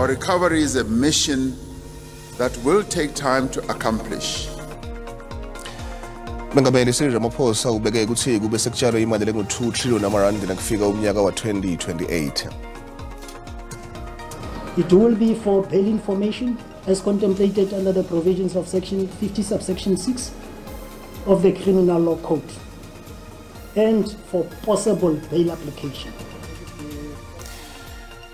recovery is a mission that will take time to accomplish. Mengameli Cyril Ramaphosa ubeke ukuthi kube sekutshalwe imali lengu-2 trillion amarandi nakufika umnyaka wa-2028. It will be for bail information as contemplated under the provisions of Section 50 subsection 6 of the Criminal Law Code and for possible bail application.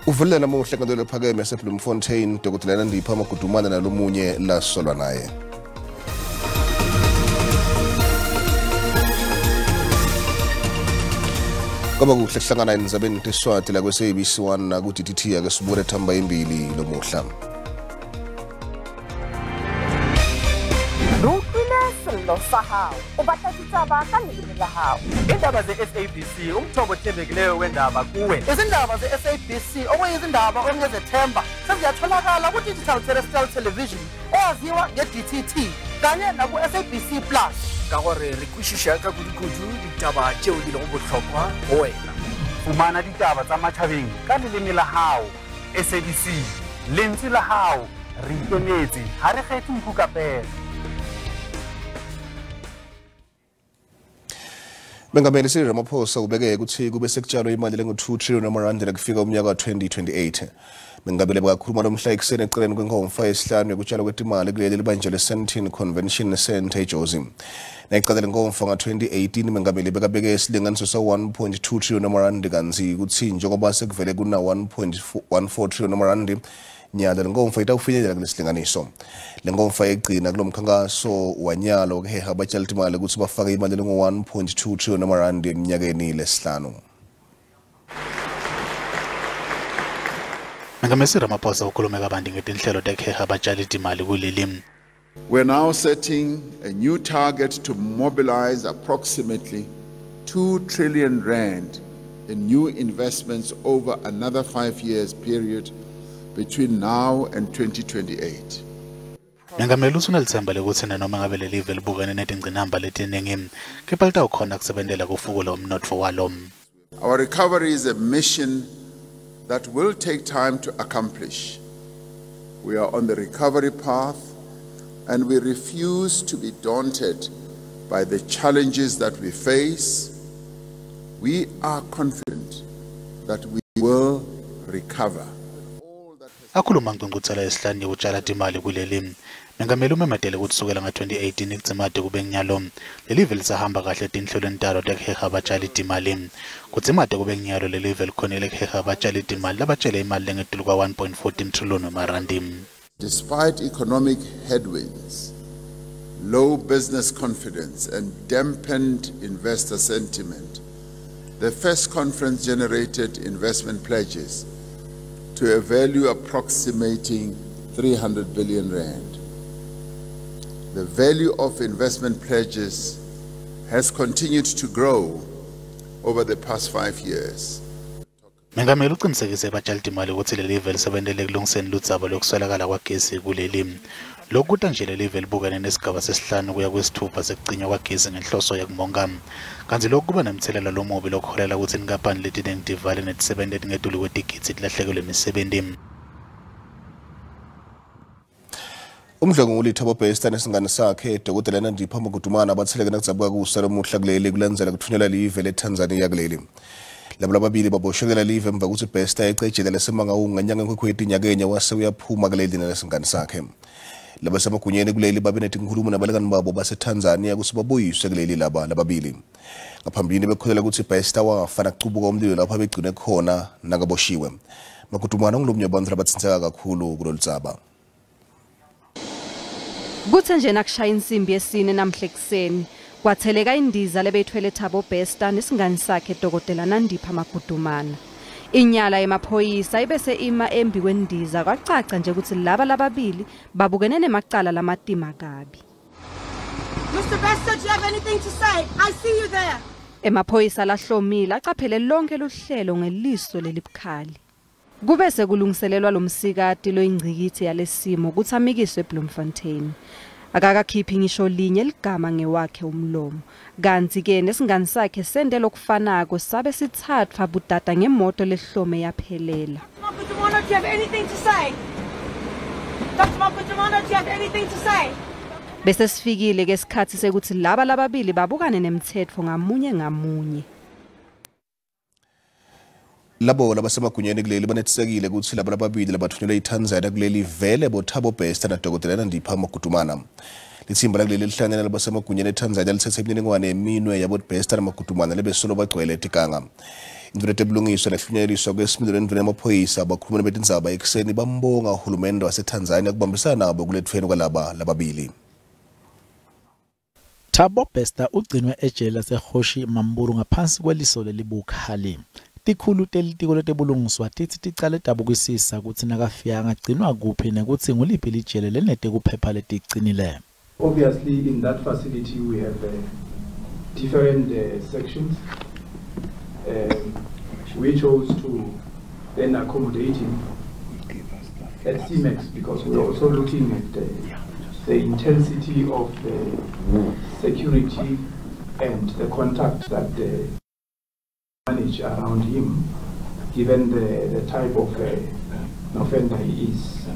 Uvulela muhlangano lephakeme yaseBloemfontein Dr. Ndipha Magudumana nalomunye lasolwa naye. Kaba kuhle kuhlangana endzabeni tesiSwati la SABC 1 na ku-DTT ake sibure thamba imbili lomuhla. Lo sahau ubatla Tindzaba ka lelimi la hao. Indaba ze-SABC umthombo othembekileyo wendaba kuwe. Izindaba ze-SABC okuyizindaba ongezethemba seziyatholakala ku-digital terrestrial television eyaziwa nge-DTT kanye naku-SABC Plus. Ka gore re kwešiša ka kudu-kudu ditaba tšeo di lego bohlokwa go wena. Fumana ditaba tsa matšhabeng ka lelimi la hao. SABC lentswe la hao re ikemetse ha re kgethe nkukapela. Mengameli Cyril Ramaphosa ubeke ukuthi kube sekutshalwe imali lengu-2 trillion amarandi nakufika umnyaka wa-2028. Mengameli bakakhuluma lomhla ekuseni eceleni kwenkomfa yesihlanu yokutshalwa kwetimali kuleli libanjwa le-17 Convention Center eJozi. Nayiqala le nkomfa nga-2018 mengameli bekabeke isilinganiso sa-1.2 trillion amarandi kanti kuthi njengoba sekuvele kuna 1.14 trillion amarandi nyalo le nkomfa itawufinyelela kulesilinganiso. Le nkomfa egcina kulo mkhankaso wanyalo wokuheha abatshali timali ukuthi bafake imali lengu-1.2 trillion amarandi eminyakeni lesihlanu. Mengameli Ramaphosa ukhulume kabanti ngetinhlelo tekuheha abatshali timali kuleli. We're now setting a new target to mobilize approximately 2 trillion rand in new investments over another 5 years period between now and 2028. Mengameli usunelithemba lekuthi noma ngabe leli live libukene netingcinamba letiningi kepha litawukhona kusebentela kufukula umnotfo walo. Our recovery is a mission that will take time to accomplish. We are on the recovery path and we refuse to be daunted by the challenges that we face. We are confident that we will recover. Akhuluma ngqungquthela yesihlanu yokutshala timali kuleli. Mengameli umemetele ukuthi sukela nga-2018 ikudzimade kube nyalo lelive lisahamba kahle tinhlelo ntalo tekuheha abatshali timali. Kudzimade kube nyalo lelive likhonele kuheha abatshali timali labatshele imali lengetulu kwa 1.14 trillion amarandi. Despite economic headwinds, low business confidence and dampened investor sentiment, the first conference generated investment pledges to a value approximating 300 billion rand. The value of investment pledges has continued to grow over the past 5 years. Mengameli uqinisekise abatshali timali ukuthi leli live lisebentele kulungiseni ludzaba lokuswelakala kwagesi kuleli. Lokhu kuta nje leli live libukene nesigaba sesihlanu kuya kwesithupha sekucinywa kwagesi ngenhloso yakumonga. Kanti lokhu kuba nemthelela lomubi lokholela ukuthi inkampani letiningi tivale netisebenteli ngetulu kwetigidzi tilahlekelwe imisebenzi. Umdlonguli Thabo Bester nesingane sakhe Dr. Ndipha Magudumana abatheleke nakuzabwa kusa lomuhla kuleli kulandzela kuthunyelwa live leTanzania kuleli. Labo lababili baboshekela live emva ukuthi Bester ecejele lesemanga unganyanga kwekhwethi nyakenya wase uyaphuma kuleli nesingane sakhe. Laba semagunyeni kuleli babenetinkhulumo nabalekani babo baseTanzania ukuthi babuyiswe kuleli laba lababili. Ngaphambili bekholela ukuthi Bester wafa nakucubuka umlilo lapha begcine khona nakaboshiwe. Magudumana ngilomnye wabantu labathintheka kakhulu kulolu dzaba. Kuthe nje nakushaya insimbi yesine namhle ekseni kwatheleka indiza lebeyithwele Thabo Bester nesingane sakhe Dr. Ndipha Magudumana. Inyala yemaphoyisa ibese ima embi kwendiza kwacaca nje ukuthi laba lababili babukene nemacala lamatima kabi. Mr. Bester, do you have anything to say? I see you there. Emaphoyisa lahlomile acaphele lonke luhlelo ngeliso lelibukhali. Kube sekulungiselelwa lomsikati loyingcikithi yalesimo ukuthi amikiswe eBloemfontein. Akakakhiphi ngisho linye ligama ngewakhe umlomo. Kanti ke nesingane sakhe sende lokufanako sabe sithathwa budada ngemoto lehlome yaphelela. Makutumana, do you have anything to say? Dr. Makutumana, do you have anything to say? Bese sifikile ke isikhathi sekuthi laba lababili babukane nemithetho ngamunye ngamunye. Labo labasemagunyeni kuleli banethisekile ukuthi labo lababili labathunyelwe eTanzania kuleli vele boThabo Bester na Dr. Nandipha Makudumana. Lithimba lakuleli lihlangene labasemagunyeni eTanzania lithethe imininingwane eminwe yabo Bester naMakudumana lebesolo bagcwele eTikanga. Imvulete ebulungiswa lahlunyeleliswa kwesimilo endvuna yamaphoyisa abakhulumeli beTindzaba ekuseni bambonga uhulumende waseTanzania ukubambisana nabo kulethweni kwalaba lababili. Thabo Bester ugcinwe ejele laseHoshi Mamburu ngaphansi kweliso lelibukhali. Tikhulu telitiko letebulungiswa tithi ticale dabukisisa ukuthi nakafika ngagcinwa kuphi nekuthi nguliphi lijele lenete kuphepha leticinile. Obviously in that facility we have different sections. We chose to then accommodate him at CMAX because we're also looking at the intensity of the security and the contact that manage around him, given the type of offender he is.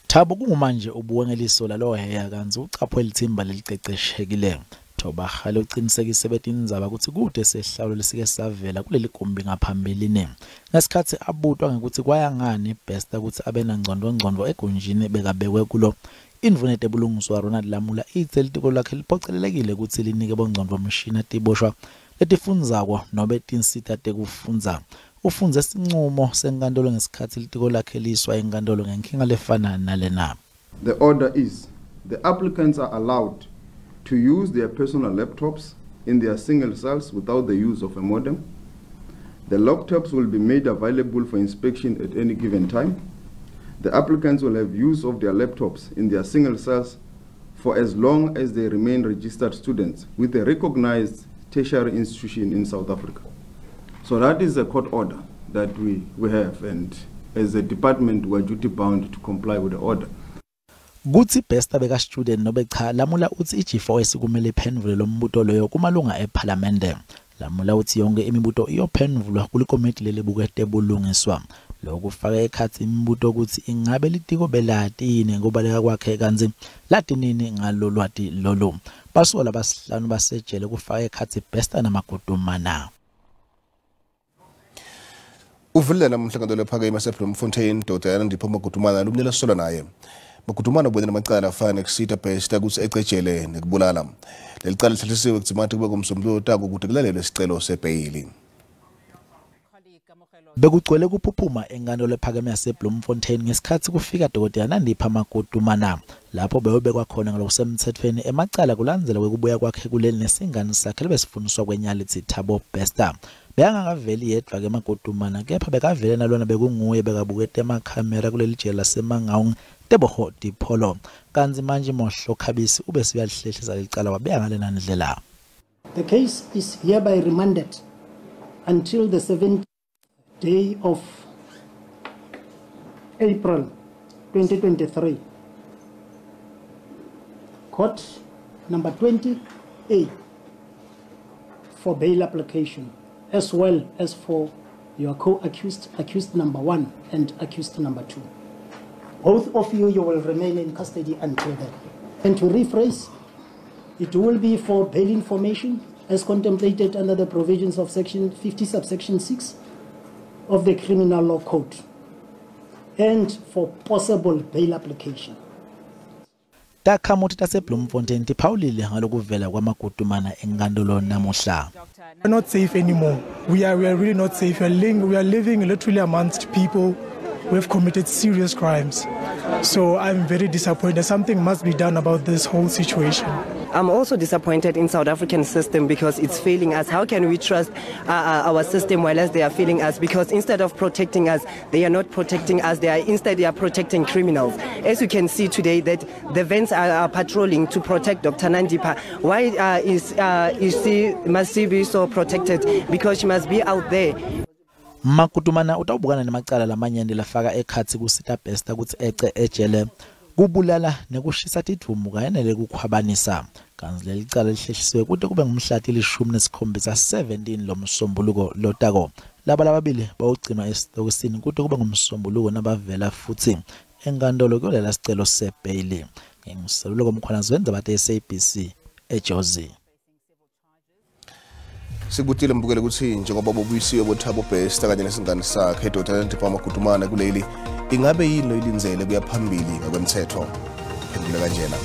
Thabo kungumanje ubuwengeliso laloheya kanzi ucapho elithimba leliqeqeshekile. Thoba khale uqinisekise beTindzaba ukuthi kude sehlalo lesike savela kuleli gumbi ngaphambilini. Ngesikhathi abutwa ngekuthi kwayangani Bester ukuthi abena ngcondo egunjini bekabekwe kulo. Imvunete ebulungiswa Ronald Lamula itselitiko lakhe liphocelelekile ukuthi linike bongcondo mshina tiboshwa letifundzako nobe tinsita tekufundza. Ufunze isinqumo senkantolo ngesikhathi litiko lakhe liswa enkantolo ngenkinga lefana nalena. The order is the applicants are allowed to use their personal laptops in their single cells without the use of a modem. The laptops will be made available for inspection at any given time. The applicants will have use of their laptops in their single cells for as long as they remain registered students with a recognized tertiary institution in South Africa. So that is a court order that we have, and as a department we are duty bound to comply with the order. Kuthi Bester beka student nobe cha Lamula uthi iG4S kumele iphendule lo mbuto loyo kumalunga eParliament. Lamula uthi yonke imibuto iyophendulwa kulikomiti lelibukete bulungiswa. Lokhu faka ekhathi imibuto ukuthi ingabe litiko belati yini ngobaleka kwakhe kanzi lati nini ngalolwati lolo. Basola basihlanu basejele kufaka ekhathi Bester naMakudumana. Uvulela umhlangano lephakeme eBloemfontein Dr. Nandipha Makudumana lumnyela sola naye. Makudumana ubone namacala afana nekusita Bester ukuthi ecejele nekubulala. Leli cala lihlelisiwe kuzimathi kube kumsombululo tako ukuthi kulalelwe isicelo sebhayili. Bekugcwele kuphuphuma enkantolo lephakeme yaseBloemfontein ngesikhathi kufika Dr. Nandipha Makudumana lapho bewebekwa khona ngalokusemthethweni emacala kulandzela kwekubuya kwakhe kuleli nesingani sakhe lebesifundiswa kwenyala lithi Thabo Bester. Bekangaveli yedwa ke Makudumana kepha bekavele nalona bekunguye bekabukete emakhamera kuleli jele laseMangaung Teboho Dipholo kanzi manje Mohlo Khabisi ube siyalihlehlisa licala wabeka ngalena ndlela. The case is hereby remanded until the 7th day of April 2023. Court number 20A for bail application, as well as for your co-accused, accused number 1 and accused number 2. Both of you will remain in custody until then. And to rephrase, it will be for bail information as contemplated under the provisions of section 50 subsection 6 of the Criminal Law Code, and for possible bail application. Takhamuthi taseBloemfontein tiphawulile ngalokuvela kwaMakudumana enkantolo namuhla. We're not safe anymore. We are really not safe. We are living literally amongst people who have committed serious crimes. So I'm very disappointed. Something must be done about this whole situation. I'm also disappointed in South African system because it's failing us. How can we trust our system while as they are failing us? Because instead of protecting us, they are not protecting us. Instead they are protecting criminals. As you can see today, that the vents are patrolling to protect Dr. Nandipha. Why must she be so protected? Because she must be out there. Makudumana utawubukana nemacala lamanyende lafaka ekhatsi kusita Bester ukuthi ece ejele kubulala nekushisa tithumu kayenele kukhwabanisa kanzi leli cala lihlehlisiwe kude kube ngumhlati 17 lomsombuluko lotako laba lababili bawugcinwa esitokisini kude kube ngumsombuluko nabavela futhi enkantolo kuyolela sicelo sebail. Ngisaluleko Mkhwanazi wenza bathe SABC eJozi. Sikubutile mbukele ukuthi njengoba bobuyisiwe boThabo Bester kanye nesingane sakhe Dr. Tindzaba Magudumane kuleli ingabe yini lo ilinzele kuya phambili ngokwemthetho phendula kanjena.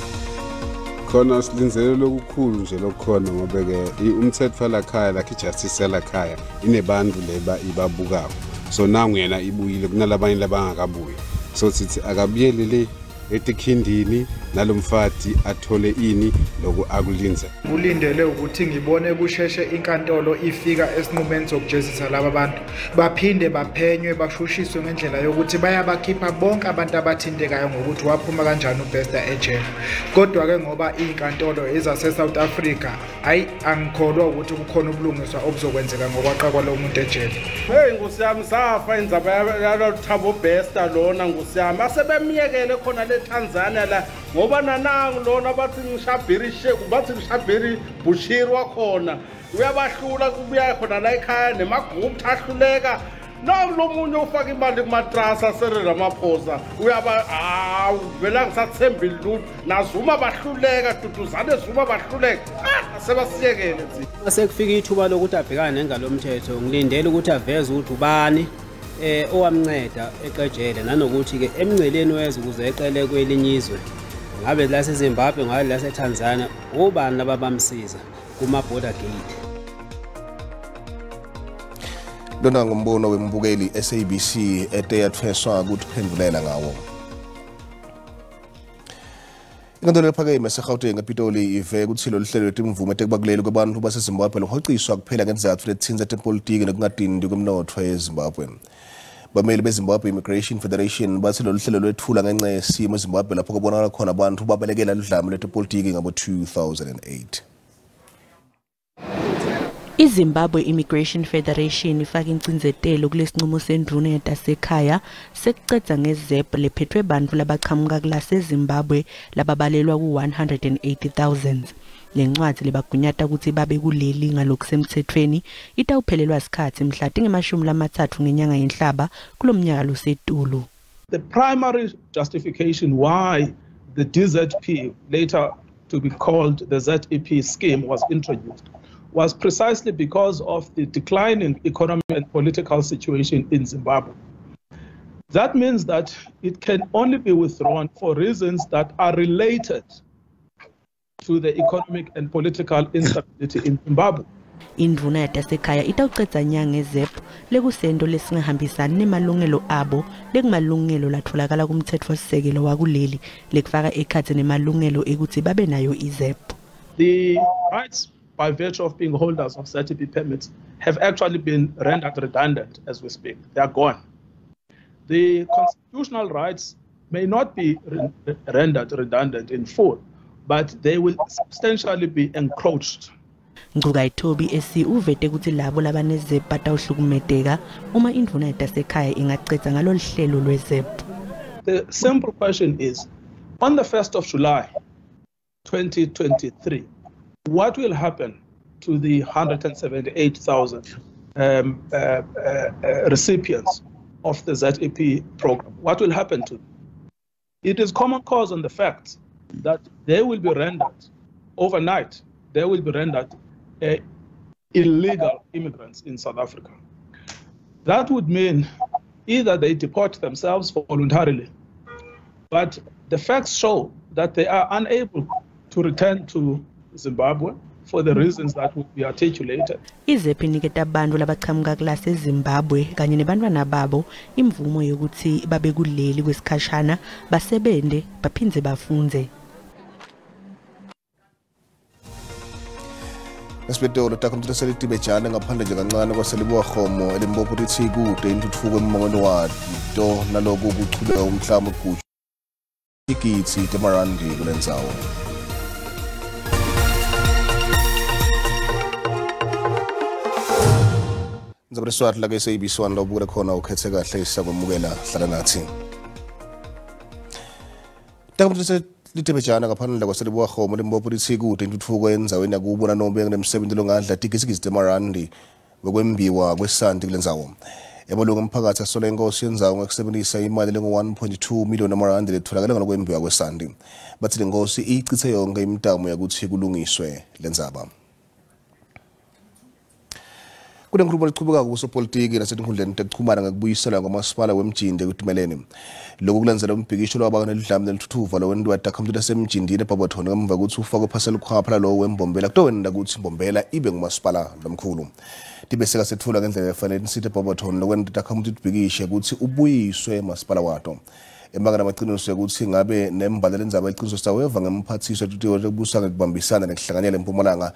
Khona silinzele lokukhulu nje lokukhona ngoba ke umthetho lakhaya lakhe justice lakhaya inebantu leba ibabukako so nangu yena ibuyile kunalabanye labangakabuyi so sithi akabuyelele etikhindini nalomfati athole ini loku akulinza. Ulindele ukuthi ngibone kusheshe inkantolo ifika esinqumeni sokujezisa laba bantu baphinde baphenywe bashushiswe ngendlela yokuthi bayabakhipha bonke abantu abathintekayo ngokuthi waphuma kanjani uBester ejele. Kodwa ke ngoba inkantolo ezase South Africa angikholwa ukuthi kukhona ubulungiswa obuzokwenzeka ngokwaqhaqwa lo muntu ejele. Hey ngusiyami safa indzaba ya Thabo Bester lona ngusiyami asebemiyekele khona le Tanzania la ngoba nanangu lona bathi ngishabhiri sheku bathi ngishabhiri Bushiri wakhona uyabahlula kubuya khona la ekhaya nemagroup ahluleka lo munye ufaka imali kumatrasa Cyril Ramaphosa uyaba vela ngisathemba ilutho nazuma bahluleka duduzane zuma bahluleka sebasiyekele nzi mase kufika ithuba lokuthi abhekane nengalo mthetho ngilindele ukuthi aveze ukuthi ubani owamnceda eqejele nanokuthi ke emnceleni weze ukuze eqele kwelinyizwe ngabe la seZimbabwe ngabe la seTanzania ubani laba bamsiza kuma border gate. Lona ngombono wembukeli SABC eteyathweswa ukuthi phendulela ngawo. Inkantolo ephakeme eseGauteng ePitoli ive ukuthi lo hlelo lwetimvume tekubakuleli kwabantu baseZimbabwe lohociswa kuphela ngezizathu lethinza tepolitiki nokungadindi kwemnotho eZimbabwe. Bameli beZimbabwe Immigration Federation bathi lo hlelo lwethula ngenxa yesimo eZimbabwe lapho kubonakala khona abantu babalekela udlame lwetepolitiki ngabo 2008. iZimbabwe Immigration Federation ifaka incinzetelo kulesinqumo sendruna yetasekhaya sekucedza ngezep lephethwe bantu labaqhamuka kulaseZimbabwe lababalelwa ku-180,000. Lencwadi lebagunyata ukuthi babe kuleli ngalokusemthethweni itawuphelelwa isikhathi mhla tingemashumi ngenyanga yenhlaba kulomnyaka losetulu. The primary justification why the DZP, later to be called the ZEP scheme, was introduced was precisely because of the declining economic and political situation in Zimbabwe. That means that it can only be withdrawn for reasons that are related to the economic and political instability in Zimbabwe. Indruna yetasekhaya itawucedza nyanga ezep lekusento lesingahambisani nemalungelo abo lekumalungelo latholakala kumthetho sisekelo wakuleli lekufaka ekhatsi nemalungelo ekuthi babe nayo izep. The rights by virtue of being holders of ZEP permits have actually been rendered redundant as we speak. They are gone. The constitutional rights may not be rendered redundant in full, but they will substantially be encroached. Ngqukayithobi esi uvete ukuthi labo labanezep batawuhlukumedeka uma indruna yetasekhaya ingacedza ngalolu hlelo lwezep. The simple question is, on the 1st of July 2023, what will happen to the 178,000 recipients of the ZEP program? What will happen to them? It is common cause on the fact that they will be rendered overnight. They will be rendered illegal immigrants in South Africa. That would mean either they deport themselves voluntarily, but the facts show that they are unable to return to Zimbabwe for the reasons that would be articulated. Izep iniketa abantu labaqhamuka kulase Zimbabwe kanye nebantwana babo imvumo yokuthi babe kuleli kwesikhashana basebende baphindze bafunze. Esibetolo takumthetho selitibejana ngaphandle nje kancane kwaselibuwa khomo elimbopho lithi kude intuthuko emmongo wato naloku kuchubeka umhlaba kuju igitsi temarandi kulendzawo. Ndzaba SABC la SABC 1 la ubukela khona ukhethe kahle isakwamukela hlala nathi. Takumthetho litebejana ngaphandle kwaselibuwa khomo limbopho lithi kude intuthuko endzaweni yakubona nombe ngemsebenzi longadla tigisigisi temarandi wekwembiwa kwesanti kulendzawo. Emalungu omphakathi asola inkosi yendzawo ngokusebenzisa imali lengu-1.2 million amarandi letholakala ngokwembiwa kwesanti. Bathi le nkosi ichithe yonke imitamu yakuthi kulungiswe lendzaba. Kunenkulumo lichubeka kusopolitiki nasetinkhundleni tekuchumana ngekubuyisela kwamasipala wemjini ekutumeleni. Lokhu kulandzela umbhikisho lwabanga nelidlame nelithuthuva lowendiwa takhamtu lasemjindini eBarberton ngemva kokuthi ufakwe phasela ukhwapha lalo wembombela kutowenda ukuthi imbombela ibe ngumasipala lomkhulu. Tibeseka setfula ngendlela efanele nisithi eBarberton lokwenda takhamtu tibhikishe ukuthi ubuyiswe emasipala wato. Embanga namaqiniso ukuthi ngabe nembalele endzaba iqiniso saweva ngemphathiso etutiweekubusa ngekubambisana nekuhlanganyela eMpumalanga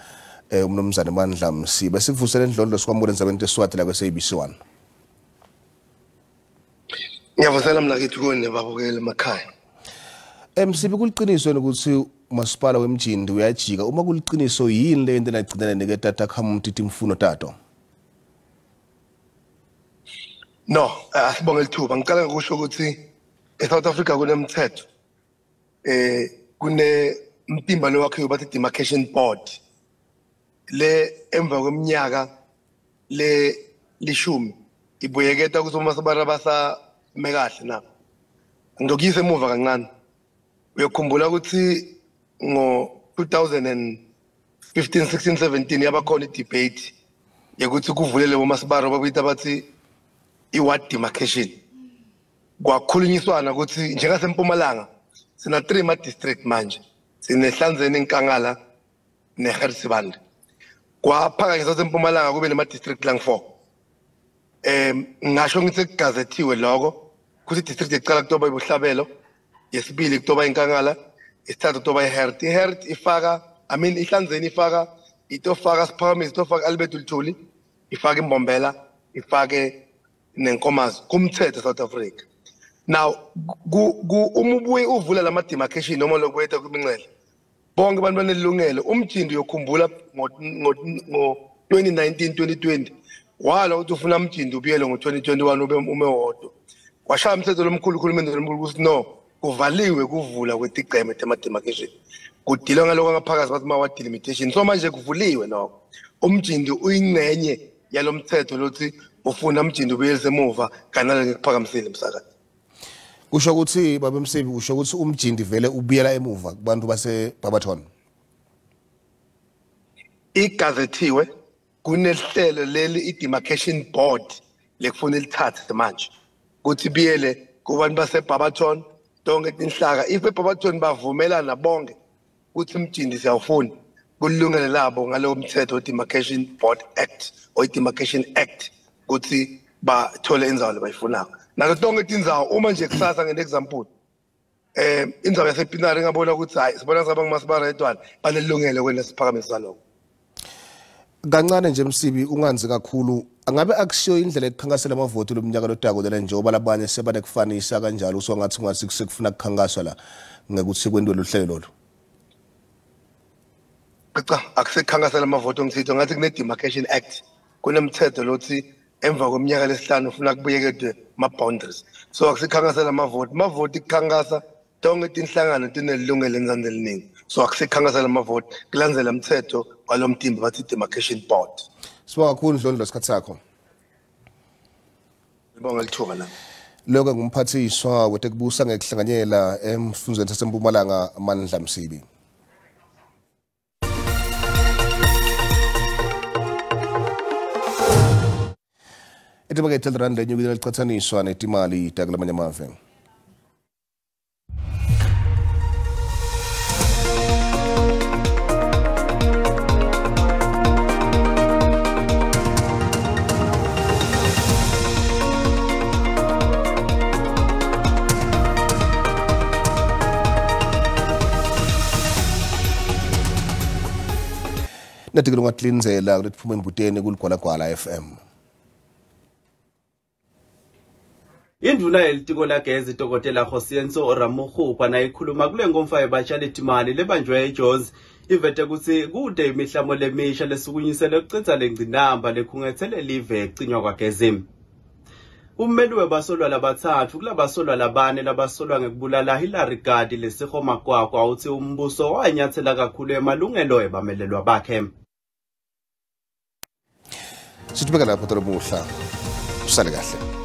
umnomzane Mandla Msiba sivusele indlondlo sikwamule endzabeni tesiSwati la kwe-SABC 1. Ngiyavusela mina kithi kone babukele emakhaya. Msibi kuliqiniso ukuthi umasipala wemjini uyajika uma kuliqiniso yini le into enagcinela nike tata khamuti timfuno tato? No, asibonge lithuba ngicela ngokusho ukuthi eSouth Africa kunemthetho kune mtimba lo wakhe bathi demarcation board le emva kweminyaka le lishumi ibuyeketa ukuthi umasipala basa mekahle na ngizokuyisa emuva kancane uyakhumbula ukuthi ngo 2015 16 17 yabakhona idebate yokuthi kuvulele umasipala babuyita bathi iward demarcation kwakhulunyiswana ukuthi njengaseMpumalanga sina 3 ma district manje sinehlanzeni enkangala neHersibande kwaphakanyiswa seMpumalanga kube nema district lang 4 ngasho ngithi kugazethiwe lokho kuthi district eqala kutoba ibuhlabelo yesibili kutoba inkangala isithathu kutoba iHert ifaka ihlanzeni ifaka itofaka Siphakamisi itofaka Albert Luthuli ifaka imbombela ifake nenkomazi kumthetho South Africa. Now umubuyi uvula lama demarcation noma lokwetha kumincele bonke abantu banelungelo umjindi yokhumbula ngo 2019 2020 wala ukuthi ufuna umjindi ubuyele ngo 2021 ube umewodwa kwashaya umthetho lomkhulu uhulumende lomkhulu ukuthi no kuvaliwe kuvula kwetigceme tema demarcation kudilwa ngaloko ngaphakathi bathi ma ward delimitation so manje kuvuliwe lokho umjindi uyingcenye yalomthetho lothi ufuna umjindi ubuyele emuva kanale ngikuphakamisile umsakazi. Usho ukuthi baba Msibi usho ukuthi umjindi vele ubuyela emuva kubantu base Barberton. Igazethiwe kunehlelo leli i-demarcation board lekufuna lithathe manje ukuthi biyele kubantu base Barberton tonke tinhlaka if eBarberton bavumelana bonke ukuthi umjindi siyawufuna kulungele labo ngalowo mthetho we-demarcation board act or i-demarcation act ukuthi bathole inzawo lebayifunayo nazo tonke tindzawo uma nje kusasa nge-example indzawo yasePinari ngabona ukuthi hayi sibona ngaba ngumasipala edwana banelungelo kwena Siphakamisi saloko. Kancane nje Msibi unganzi kakhulu angabe akushiyo indlela ekukhankasela amavoti lomnyaka lotako lela njengoba labanye sebane kufanisa kanjalo usongathi ungathi kusekufuna kukhankaswa la ngekuthi kwendwe lohlelo lolu. Cha akusekukhankasela amavoti omthetho ngathi kune demarcation act kunemthetho lothi emva kweminyaka lesihlanu ufuna kubuyeketwe ma boundaries so akusekukhankasela amavoti kukhankasa tonke tinhlangano tinelungelo enzansi eliningi so akusekukhankasela amavoti kulandzela umthetho walomtimba bathi demarcation board. Sibonga kakhulu Ndlondlo isikhathi sakho. Ngibonga lithuba la. Lokho ngumphathiswa wetekubusa ngekuhlanganyela emfundweni saseMpumalanga Mandla Msibi. Etibake thelrand lenyuki lichathaniswa netimali takulamanye amave. Natikilunga tlinzela kuliphume embuteni kuligwalagwala FM. Induna yelitiko lagezi Dr. Khosiyenso Ramukhupha nayikhuluma kule ngomfa yebatshali timali lebanjwe eJozi ivete kuthi kude imihlamo lemisha lesukunyisele ukucitha lengcinamba lekhungethele live ecinywa kwagezi. Ummeli webasolwa labathathu kulabasolwa labane labasolwa ngekubulala Hillary Gadi lesihoma kwakwa uthi umbuso wanyathela kakhulu emalungelo ebamelelwa bakhe. situbeka lapho tolo muhla usale kahle